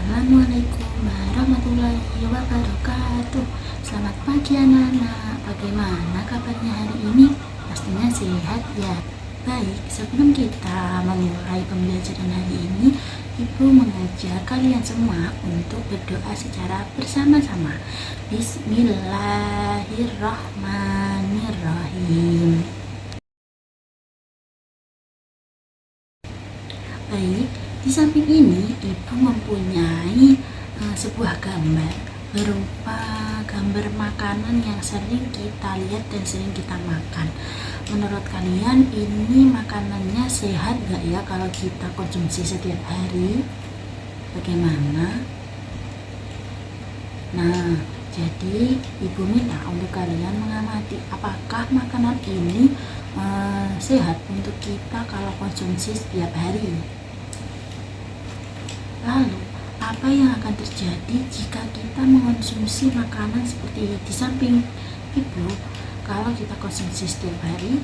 Assalamualaikum warahmatullahi wabarakatuh. Selamat pagi anak-anak. Bagaimana kabarnya hari ini? Pastinya sehat ya. Baik, sebelum kita memulai pembelajaran hari ini, Ibu mengajak kalian semua untuk berdoa secara bersama-sama. Bismillahirrahmanirrahim. Baik, di samping ini Ibu mempunyai sebuah gambar berupa gambar makanan yang sering kita lihat dan sering kita makan. Menurut kalian ini makanannya sehat gak ya kalau kita konsumsi setiap hari? Bagaimana? Nah, jadi Ibu minta untuk kalian mengamati apakah makanan ini sehat untuk kita kalau konsumsi setiap hari. Lalu, apa yang akan terjadi jika kita mengonsumsi makanan seperti di samping Ibu kalau kita konsumsi setiap hari,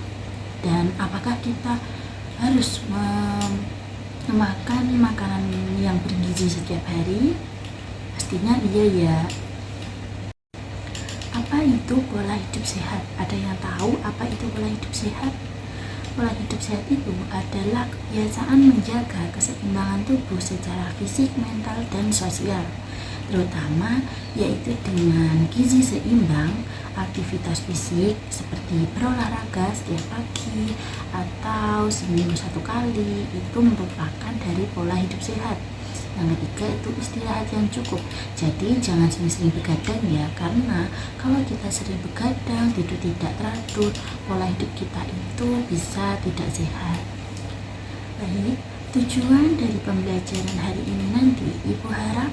dan apakah kita harus memakan makanan yang bergizi setiap hari? Pastinya iya ya. Apa itu pola hidup sehat? Ada yang tahu apa itu pola hidup sehat? Pola hidup sehat itu adalah kebiasaan menjaga keseimbangan tubuh secara fisik, mental, dan sosial, terutama yaitu dengan gizi seimbang, aktivitas fisik seperti berolahraga setiap pagi atau seminggu 1 kali itu merupakan dari pola hidup sehat. Yang ketiga itu istirahat yang cukup. Jadi jangan sering-sering begadang ya, karena kalau kita sering begadang, tidur tidak teratur, pola hidup kita itu bisa tidak sehat. Baik, tujuan dari pembelajaran hari ini nanti Ibu harap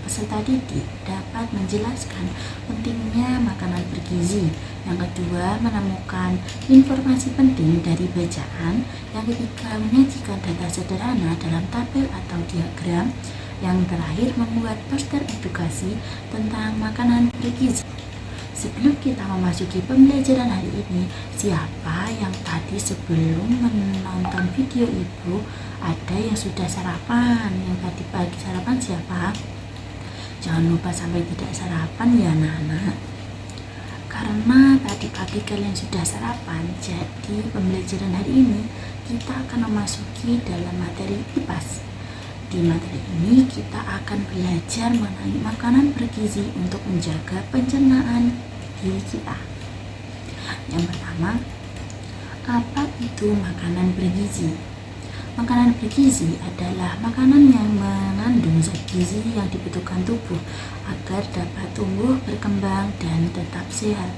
peserta didik dapat menjelaskan pentingnya makanan bergizi. Yang kedua, menemukan informasi penting dari bacaan. Yang ketiga, menyajikan data sederhana dalam tabel atau diagram. Yang terakhir, membuat poster edukasi tentang makanan bergizi. Sebelum kita memasuki pembelajaran hari ini, siapa yang tadi sebelum menonton video Ibu ada yang sudah sarapan? Yang tadi pagi sarapan siapa? Jangan lupa sampai tidak sarapan ya anak-anak, karena tadi pagi kalian sudah sarapan. Jadi pembelajaran hari ini kita akan memasuki dalam materi IPAS. Di materi ini kita akan belajar mengenai makanan bergizi untuk menjaga pencernaan diri kita. Yang pertama, apa itu makanan bergizi? Makanan bergizi adalah makanan yang mengandung zat gizi yang dibutuhkan tubuh agar dapat tumbuh, berkembang, dan tetap sehat.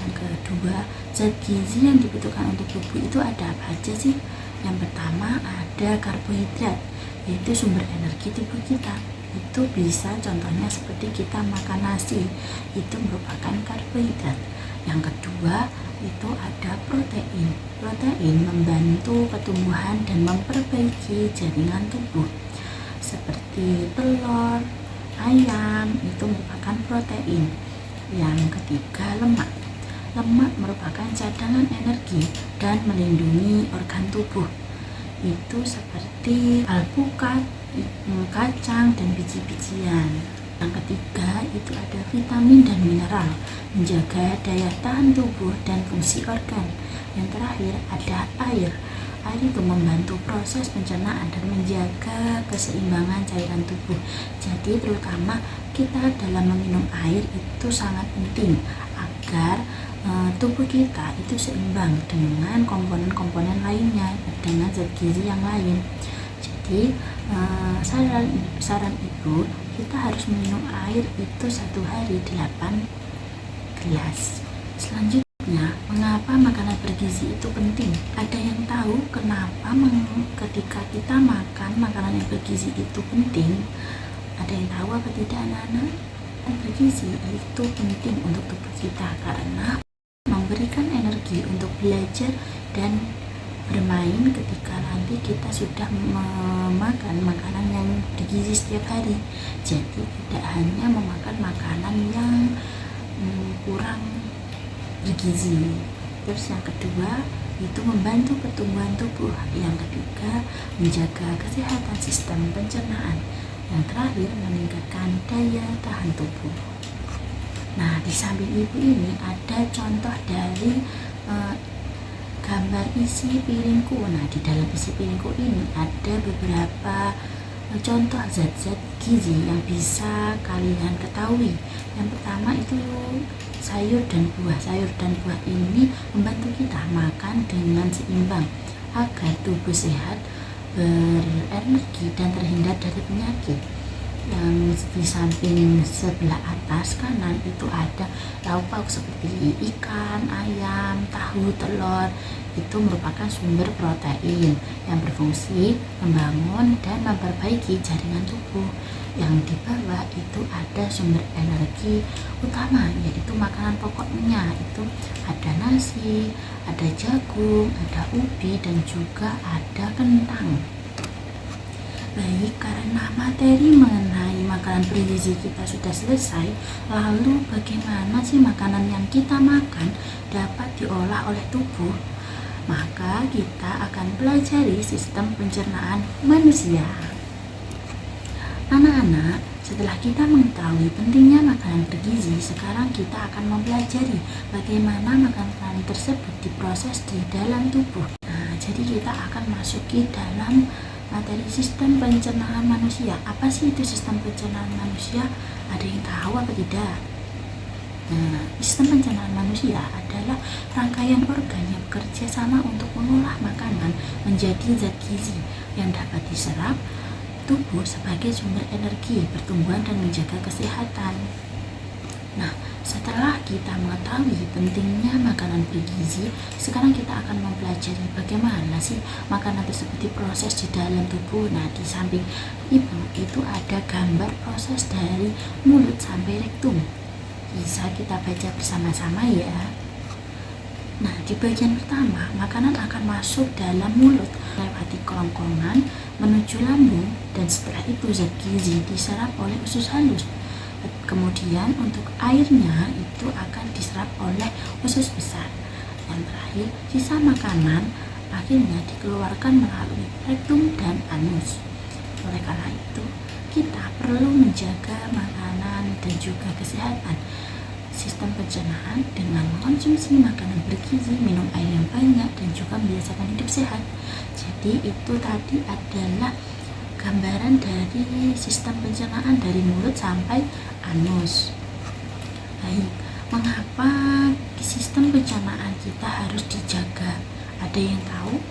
Yang kedua, zat gizi yang dibutuhkan untuk tubuh itu ada apa aja sih? Yang pertama ada karbohidrat, yaitu sumber energi tubuh kita. Itu bisa contohnya seperti kita makan nasi, itu merupakan karbohidrat. Yang kedua itu ada protein. Protein membantu pertumbuhan dan memperbaiki jaringan tubuh. Seperti telur, ayam, itu merupakan protein. Yang ketiga lemak. Lemak merupakan cadangan energi dan melindungi organ tubuh. Itu seperti alpukat, kacang, dan biji-bijian. Yang ketiga itu ada vitamin dan mineral, menjaga daya tahan tubuh dan fungsi organ. Yang terakhir ada air. Air itu membantu proses pencernaan dan menjaga keseimbangan cairan tubuh. Jadi terutama kita dalam meminum air itu sangat penting agar tubuh kita itu seimbang dengan komponen-komponen lainnya, dengan zat gizi yang lain. Jadi saran Ibu, kita harus minum air itu 1 hari 8 gelas. Selanjutnya, mengapa makanan bergizi itu penting? Ada yang tahu kenapa ketika kita makan makanan yang bergizi itu penting? Ada yang tahu apa tidak anak-anak? Makanan bergizi itu penting untuk tubuh kita karena memberikan energi untuk belajar dan bermain ketika nanti kita sudah memakan makanan yang bergizi setiap hari. Jadi tidak hanya memakan makanan yang kurang bergizi. Terus yang kedua itu membantu pertumbuhan tubuh. Yang ketiga menjaga kesehatan sistem pencernaan. Yang terakhir meningkatkan daya tahan tubuh. Nah, di samping ibu ini ada contoh dari gambar isi piringku. Nah, di dalam isi piringku ini ada beberapa contoh zat-zat gizi yang bisa kalian ketahui. Yang pertama itu sayur dan buah. Sayur dan buah ini membantu kita makan dengan seimbang agar tubuh sehat, berenergi, dan terhindar dari penyakit. Yang di samping sebelah atas kanan itu ada lauk pauk seperti ikan, ayam, tahu, telur. Itu merupakan sumber protein yang berfungsi membangun dan memperbaiki jaringan tubuh. Yang di bawah itu ada sumber energi utama, yaitu makanan pokoknya. Itu ada nasi, ada jagung, ada ubi, dan juga ada kentang. Baik, karena materi mengenai makanan bergizi kita sudah selesai, lalu bagaimana sih makanan yang kita makan dapat diolah oleh tubuh? Maka kita akan pelajari sistem pencernaan manusia. Anak-anak, setelah kita mengetahui pentingnya makanan bergizi, sekarang kita akan mempelajari bagaimana makanan tersebut diproses di dalam tubuh. Nah, jadi kita akan masuki dalam materi sistem pencernaan manusia. Apa sih itu sistem pencernaan manusia? Ada yang tahu apa tidak? Nah, sistem pencernaan manusia adalah rangkaian organ yang bekerja sama untuk mengolah makanan menjadi zat gizi yang dapat diserap tubuh sebagai sumber energi, pertumbuhan, dan menjaga kesehatan. Nah, setelah kita mengetahui pentingnya makanan bergizi, sekarang kita akan mempelajari bagaimana sih makanan tersebut diproses di dalam tubuh. Nah, di samping ibu itu ada gambar proses dari mulut sampai rektum. Bisa kita baca bersama-sama ya. Nah, di bagian pertama, makanan akan masuk dalam mulut, lewati kerongkongan, menuju lambung, dan setelah itu zat gizi diserap oleh usus halus. Kemudian untuk airnya itu akan diserap oleh usus besar. Dan terakhir, sisa makanan akhirnya dikeluarkan melalui rektum dan anus. Oleh karena itu, kita perlu menjaga makanan dan juga kesehatan sistem pencernaan dengan mengonsumsi makanan bergizi, minum air yang banyak, dan juga membiasakan hidup sehat. Jadi itu tadi adalah gambaran dari sistem pencernaan dari mulut sampai anus. Baik, mengapa sistem pencernaan kita harus dijaga? Ada yang tahu?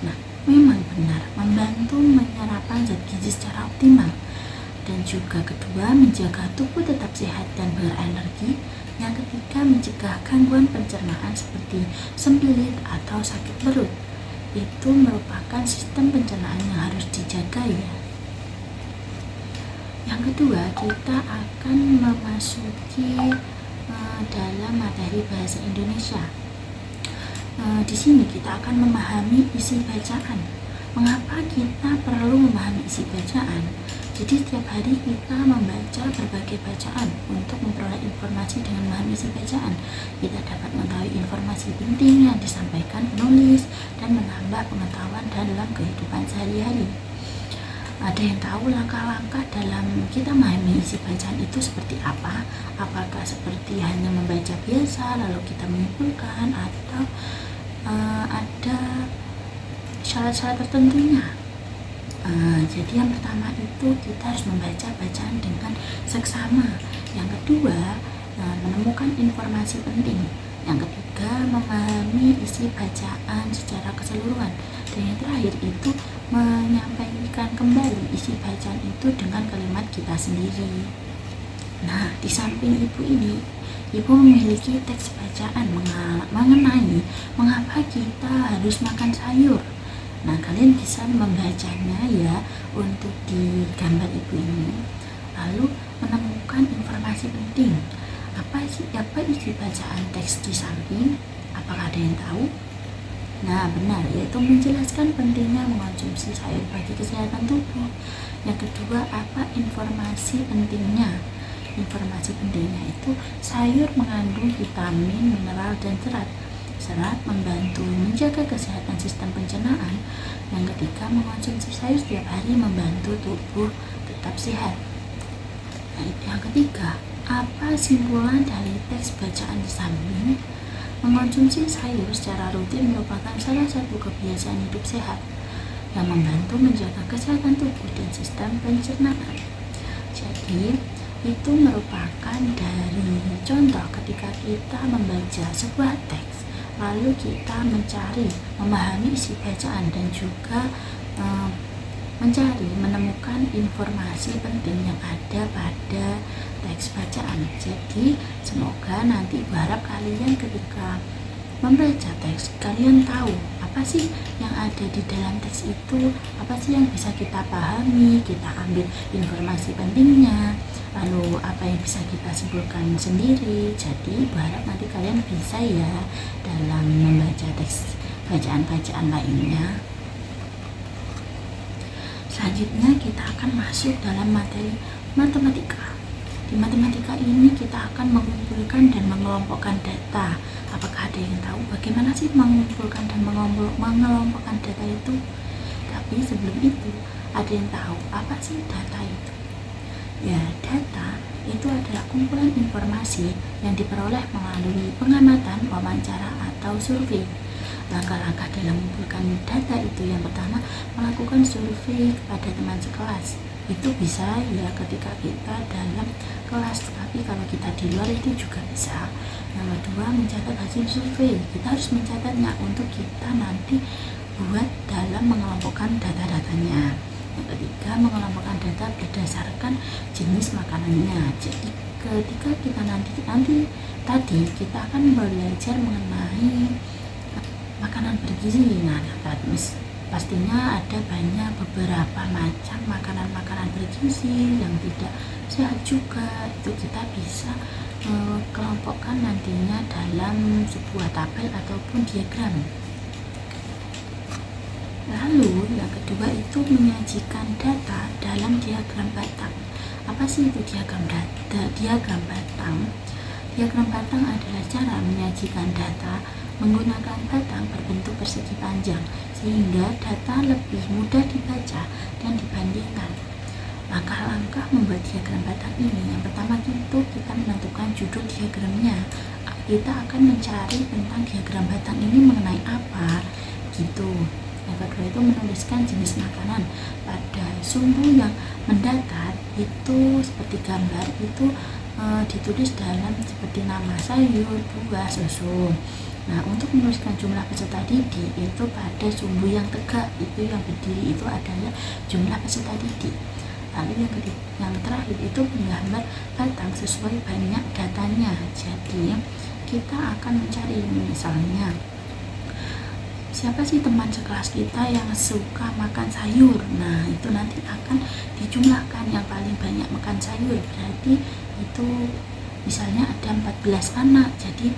Nah, memang benar, membantu menyerap zat gizi secara optimal. Dan juga kedua, menjaga tubuh tetap sehat dan berenergi. Yang ketiga, mencegah gangguan pencernaan seperti sembelit atau sakit perut. Itu merupakan sistem pencernaan yang harus dijaga ya. Yang kedua, kita akan memasuki dalam materi bahasa Indonesia. Di sini kita akan memahami isi bacaan. Mengapa kita perlu memahami isi bacaan? Jadi setiap hari kita membaca berbagai bacaan untuk memperoleh informasi. Dengan memahami isi bacaan, kita dapat mengetahui informasi penting yang disampaikan penulis dan menambah pengetahuan dalam kehidupan sehari-hari. Ada yang tahu langkah-langkah dalam kita memahami isi bacaan itu seperti apa? Apakah seperti hanya membaca biasa lalu kita menyimpulkan, atau ada syarat-syarat tertentunya? Jadi yang pertama itu kita harus membaca bacaan dengan seksama. Yang kedua, menemukan informasi penting. Yang ketiga, memahami isi bacaan secara keseluruhan. Dan yang terakhir itu menyampaikan kembali isi bacaan itu dengan kalimat kita sendiri. Nah, di samping ibu ini, ibu memiliki teks bacaan mengenai mengapa kita harus makan sayur. Nah, kalian bisa membacanya ya untuk di gambar ibu ini. Lalu menemukan informasi penting. Apa isi bacaan teks di samping? Apakah ada yang tahu? Nah, benar, yaitu menjelaskan pentingnya mengonsumsi sayur bagi kesehatan tubuh. Yang kedua, apa informasi pentingnya? Informasi pentingnya itu sayur mengandung vitamin, mineral, dan serat. Serat membantu menjaga kesehatan sistem pencernaan. Yang ketiga, mengonsumsi sayur setiap hari membantu tubuh tetap tetap sehat. Nah, yang ketiga, apa simpulan dari teks bacaan di samping? Mengonsumsi sayur secara rutin merupakan salah satu kebiasaan hidup sehat yang membantu menjaga kesehatan tubuh dan sistem pencernaan. Jadi, itu merupakan dari contoh ketika kita membaca sebuah teks, lalu kita memahami isi bacaan dan juga menemukan informasi penting yang ada pada teks bacaan. Jadi semoga nanti berharap kalian ketika membaca teks, kalian tahu apa sih yang ada di dalam teks itu, apa sih yang bisa kita pahami, kita ambil informasi pentingnya, lalu apa yang bisa kita simpulkan sendiri. Jadi berharap nanti kalian bisa ya dalam membaca teks bacaan-bacaan lainnya. Selanjutnya kita akan masuk dalam materi matematika. Di matematika ini kita akan mengumpulkan dan mengelompokkan data. Apakah ada yang tahu bagaimana sih mengumpulkan dan mengelompokkan data itu? Tapi sebelum itu, ada yang tahu apa sih data itu? Ya, data itu adalah kumpulan informasi yang diperoleh melalui pengamatan, wawancara, atau survei. Langkah-langkah dalam mengumpulkan data itu, yang pertama, melakukan survei kepada teman sekelas. Itu bisa ya ketika kita dalam kelas, tapi kalau kita di luar itu juga bisa. Yang kedua, mencatat hasil survei. Kita harus mencatatnya untuk kita nanti buat dalam mengelompokkan data-datanya. Yang ketiga, mengelompokkan data berdasarkan jenis makanannya. Jadi ketika kita nanti tadi kita akan belajar mengenai makanan bergizi. Nah, pastinya ada beberapa macam makanan bergizi yang tidak sehat juga. Itu kita bisa kelompokkan nantinya dalam sebuah tabel ataupun diagram. Lalu yang kedua itu menyajikan data dalam diagram batang. Apa sih itu diagram batang? Diagram batang adalah cara menyajikan data menggunakan batang berbentuk persegi panjang sehingga data lebih mudah dibaca dan dibandingkan. Langkah-langkah membuat diagram batang ini, yang pertama itu kita menentukan judul diagramnya. Kita akan mencari tentang diagram batang ini mengenai apa gitu. Yang kedua itu menuliskan jenis makanan pada sumbu yang mendatar, itu seperti gambar itu ditulis dalam seperti nama sayur, buah, susu. Nah, untuk menuliskan jumlah peserta didik itu pada sumbu yang tegak, itu yang berdiri itu adalah jumlah peserta didik. Lalu yang terakhir itu menggambar batang sesuai banyak datanya. Jadi kita akan mencari misalnya siapa sih teman sekelas kita yang suka makan sayur. Nah, itu nanti akan dijumlahkan yang paling banyak makan sayur. Berarti itu misalnya ada 14 anak. Jadi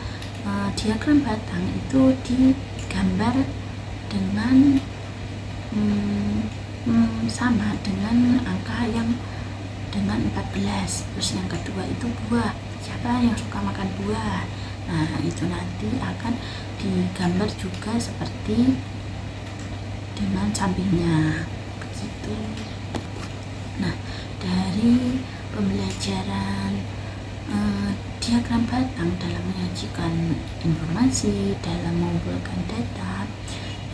diagram batang itu digambar dengan sama dengan angka yang dengan 14. Terus yang kedua itu buah. Siapa yang suka makan buah? Nah, itu nanti akan digambar juga seperti dengan sampingnya begitu. Nah, dari pembelajaran diagram batang dalam menyajikan informasi, dalam mengumpulkan data,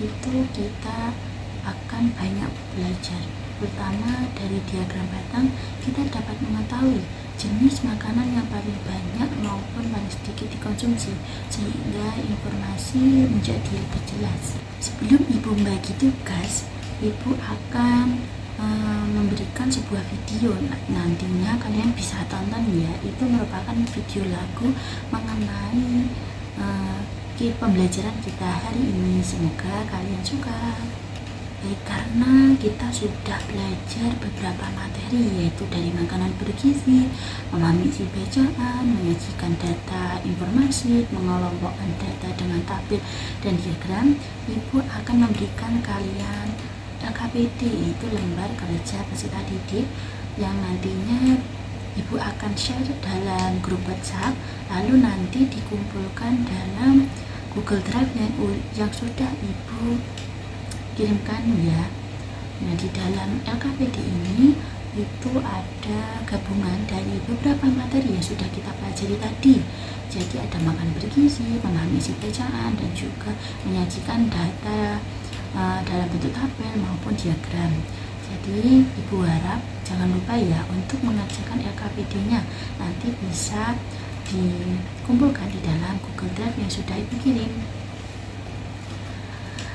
itu kita akan banyak belajar. Pertama, dari diagram batang kita dapat mengetahui jenis makanan yang paling banyak maupun paling sedikit dikonsumsi, sehingga informasi menjadi lebih jelas. Sebelum Ibu membagi tugas, Ibu akan memberikan sebuah video. Nantinya kalian bisa tonton ya, itu merupakan video lagu mengenai pembelajaran kita hari ini. Semoga kalian suka. Karena kita sudah belajar beberapa materi, yaitu dari makanan bergizi, memahami isi bacaan, menyajikan data informasi, mengelompokkan data dengan tabel dan diagram. Ibu akan memberikan kalian LKPD, itu lembar kerja peserta didik, yang nantinya Ibu akan share dalam grup WhatsApp, lalu nanti dikumpulkan dalam Google Drive yang sudah Ibu kirimkan ya. Nah, di dalam LKPD ini itu ada gabungan dari beberapa materi yang sudah kita pelajari tadi. Jadi ada makan bergizi, memahami isi bacaan, dan juga menyajikan data dalam bentuk tabel maupun diagram. Jadi Ibu harap jangan lupa ya untuk mengerjakan LKPD-nya. Nanti bisa dikumpulkan di dalam Google Drive yang sudah Ibu kirim.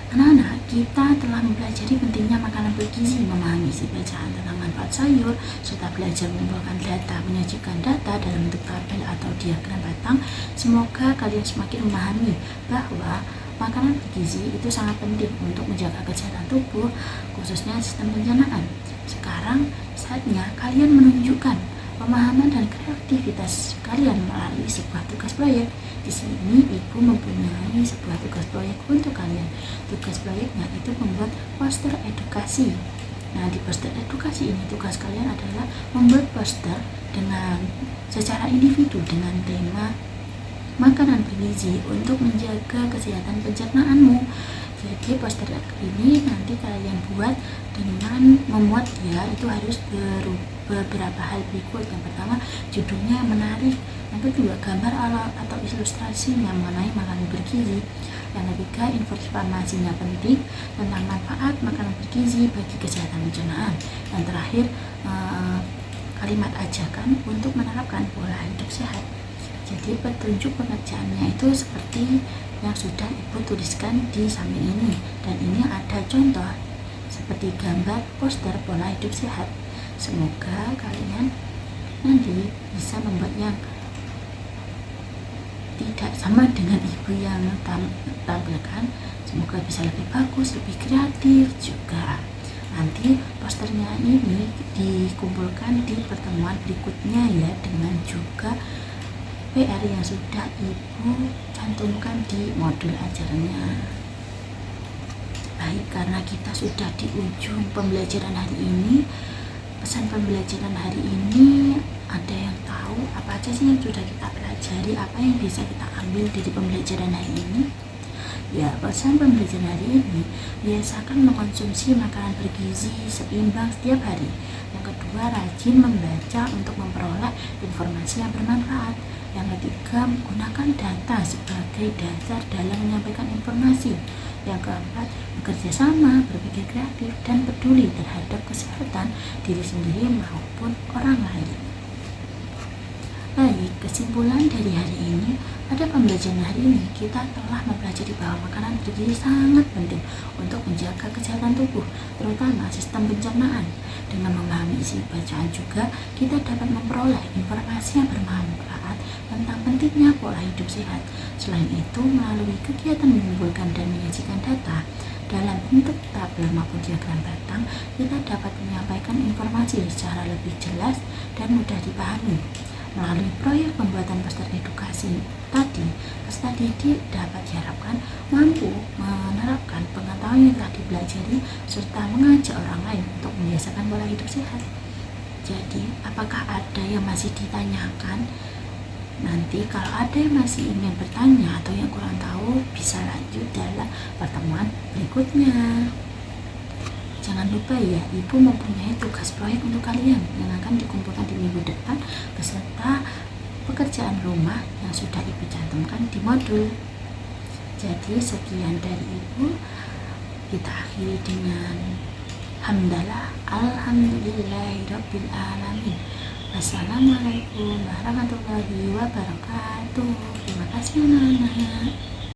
Anak-anak, kita telah mempelajari pentingnya makanan bergizi, memahami isi bacaan tentang manfaat sayur, serta belajar mengumpulkan data, menyajikan data dalam bentuk tabel atau diagram batang. Semoga kalian semakin memahami bahwa makanan bergizi itu sangat penting untuk menjaga kesehatan tubuh, khususnya sistem pencernaan. Sekarang saatnya kalian menunjukkan pemahaman dan kreativitas kalian melalui sebuah tugas proyek. Di sini Ibu mempunyai sebuah tugas proyek untuk kalian. Tugas proyeknya itu membuat poster edukasi. Nah, di poster edukasi ini tugas kalian adalah membuat poster dengan secara individu dengan tema makanan bergizi untuk menjaga kesehatan pencernaanmu. Jadi poster ini nanti kalian buat dengan memuat dia itu harus beberapa hal berikut. Yang pertama, judulnya yang menarik. Yang kedua, gambar atau ilustrasinya mengenai makanan bergizi. Yang ketiga, informasinya penting tentang manfaat makanan bergizi bagi kesehatan pencernaan. Yang terakhir, kalimat ajakan untuk menerapkan pola hidup sehat. Jadi petunjuk pengerjaannya itu seperti yang sudah Ibu tuliskan di samping ini, dan ini ada contoh seperti gambar poster pola hidup sehat. Semoga kalian nanti bisa membuat yang tidak sama dengan Ibu yang tampilkan. Semoga bisa lebih bagus, lebih kreatif juga. Nanti posternya ini dikumpulkan di pertemuan berikutnya ya, dengan juga PR yang sudah Ibu cantumkan di modul ajarnya. Baik, karena kita sudah di ujung pembelajaran hari ini, pesan pembelajaran hari ini ada yang tahu apa aja sih yang sudah kita pelajari, apa yang bisa kita ambil dari pembelajaran hari ini? Ya, pesan pembelajaran hari ini, biasakan mengkonsumsi makanan bergizi seimbang setiap hari. Yang kedua, rajin membaca untuk memperoleh informasi yang bermanfaat. Yang ketiga, menggunakan data sebagai dasar dalam menyampaikan informasi. Yang keempat, bekerja sama, berpikir kreatif, dan peduli terhadap kesehatan diri sendiri maupun orang lain. Baik, kesimpulan dari hari ini, pada pembelajaran hari ini kita telah mempelajari bahwa makanan bergizi sangat penting untuk menjaga kesehatan tubuh, terutama sistem pencernaan. Dengan memahami isi bacaan juga, kita dapat memperoleh informasi yang bermanfaat tentang pentingnya pola hidup sehat. Selain itu, melalui kegiatan mengumpulkan dan menyajikan data dalam bentuk tabel maupun diagram batang, kita dapat menyampaikan informasi secara lebih jelas dan mudah dipahami. Melalui proyek pembuatan poster edukasi tadi, peserta didik dapat diharapkan mampu menerapkan pengetahuan yang telah dipelajari serta mengajak orang lain untuk membiasakan pola hidup sehat. Jadi, apakah ada yang masih ditanyakan? Nanti kalau ada yang masih ingin bertanya atau yang kurang tahu, bisa lanjut dalam pertemuan berikutnya. Jangan lupa ya, Ibu mempunyai tugas proyek untuk kalian yang akan dikumpulkan di minggu depan beserta pekerjaan rumah yang sudah Ibu cantumkan di modul. Jadi sekian dari Ibu, kita akhiri dengan hamdalah, alhamdulillahirabbil alamin. Wassalamualaikum warahmatullahi wabarakatuh. Terima kasih anak-anak.